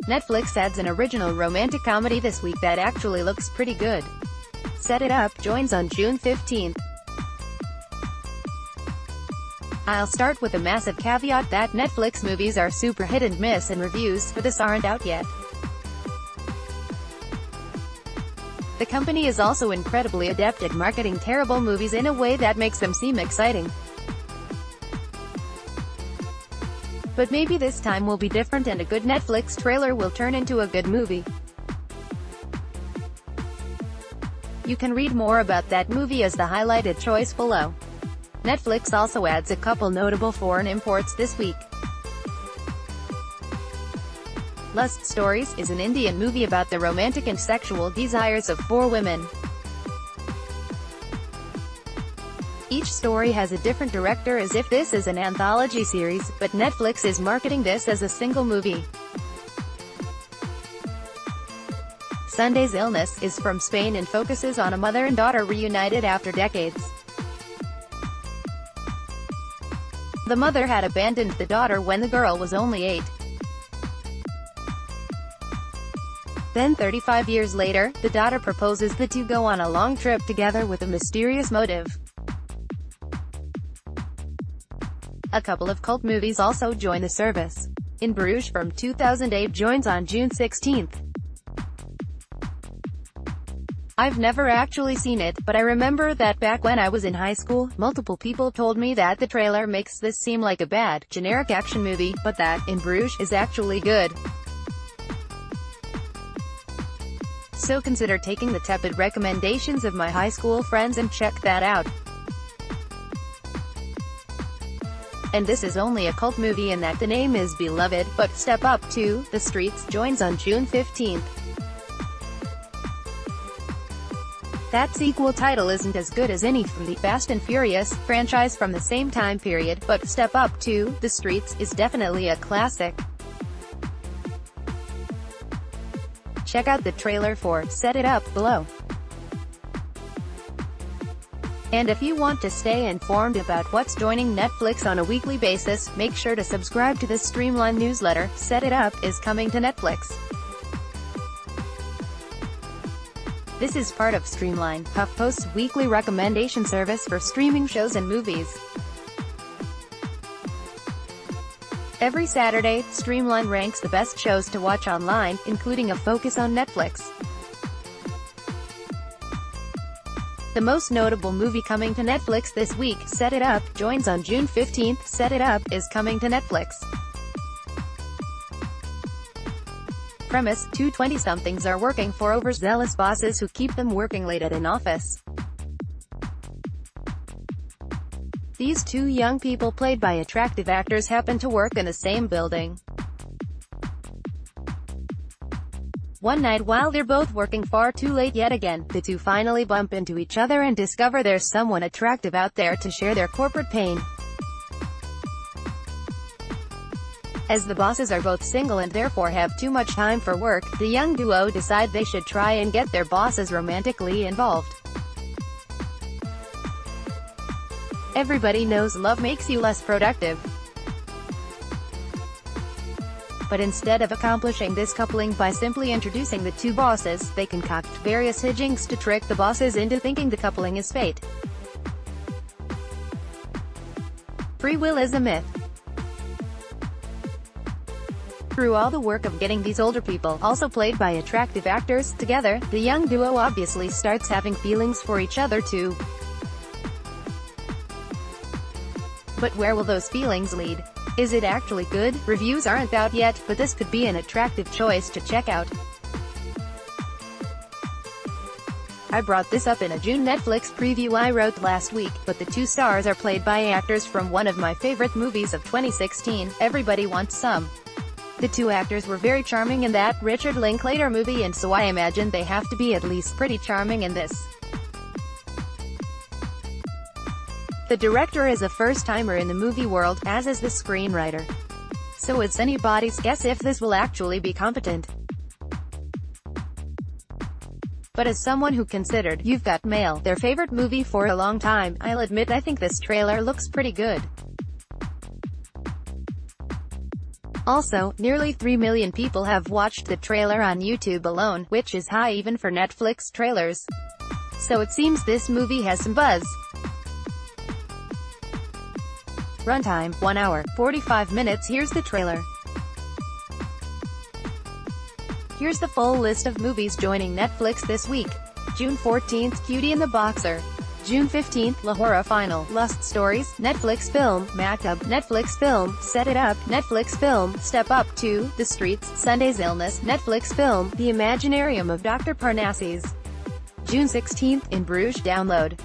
Netflix adds an original romantic comedy this week that actually looks pretty good. Set It Up joins on June 15th. I'll start with a massive caveat that Netflix movies are super hit and miss and reviews for this aren't out yet. The company is also incredibly adept at marketing terrible movies in a way that makes them seem exciting. But maybe this time will be different and a good Netflix trailer will turn into a good movie. You can read more about that movie as the highlighted choice below. Netflix also adds a couple notable foreign imports this week. Lust Stories is an Indian movie about the romantic and sexual desires of 4 women. Each story has a different director as if this is an anthology series, but Netflix is marketing this as a single movie. Sunday's Illness is from Spain and focuses on a mother and daughter reunited after decades. The mother had abandoned the daughter when the girl was only 8. Then 35 years later, the daughter proposes the two go on a long trip together with a mysterious motive. A couple of cult movies also join the service. In Bruges from 2008 joins on June 16th. I've never actually seen it, but I remember that back when I was in high school, multiple people told me that the trailer makes this seem like a bad, generic action movie, but that In Bruges is actually good. So consider taking the tepid recommendations of my high school friends and check that out. And this is only a cult movie in that the name is beloved, but Step Up 2, The Streets, joins on June 15th. That sequel title isn't as good as any from the Fast and Furious franchise from the same time period, but Step Up 2, The Streets, is definitely a classic. Check out the trailer for Set It Up below. And if you want to stay informed about what's joining Netflix on a weekly basis, make sure to subscribe to the Streamline newsletter. Set It Up is coming to Netflix. This is part of Streamline, HuffPost's weekly recommendation service for streaming shows and movies. Every Saturday, Streamline ranks the best shows to watch online, including a focus on Netflix. The most notable movie coming to Netflix this week, Set It Up, joins on June 15th. Set It Up is coming to Netflix. Premise: 2 20-somethings are working for overzealous bosses who keep them working late at an office. These 2 young people played by attractive actors happen to work in the same building. One night while they're both working far too late yet again, the 2 finally bump into each other and discover there's someone attractive out there to share their corporate pain. As the bosses are both single and therefore have too much time for work, the young duo decide they should try and get their bosses romantically involved. Everybody knows love makes you less productive. But instead of accomplishing this coupling by simply introducing the 2 bosses, they concoct various hijinks to trick the bosses into thinking the coupling is fate. Free will is a myth. Through all the work of getting these older people, also played by attractive actors, together, the young duo obviously starts having feelings for each other too. But where will those feelings lead? Is it actually good? Reviews aren't out yet, but this could be an attractive choice to check out. I brought this up in a June Netflix preview I wrote last week, but the 2 stars are played by actors from one of my favorite movies of 2016, Everybody Wants Some. The 2 actors were very charming in that Richard Linklater movie, and so I imagine they have to be at least pretty charming in this. The director is a first-timer in the movie world, as is the screenwriter. So it's anybody's guess if this will actually be competent. But as someone who considered You've Got Mail their favorite movie for a long time, I'll admit I think this trailer looks pretty good. Also, nearly 3 million people have watched the trailer on YouTube alone, which is high even for Netflix trailers. So it seems this movie has some buzz. Runtime, 1 hour, 45 minutes. Here's the trailer. Here's the full list of movies joining Netflix this week. June 14th, Cutie and the Boxer. June 15th, Lahora Final, Lust Stories, Netflix film, Maktab, Netflix film, Set It Up, Netflix film, Step Up 2, The Streets, Sunday's Illness, Netflix film, The Imaginarium of Dr. Parnassus. June 16th, In Bruges, download.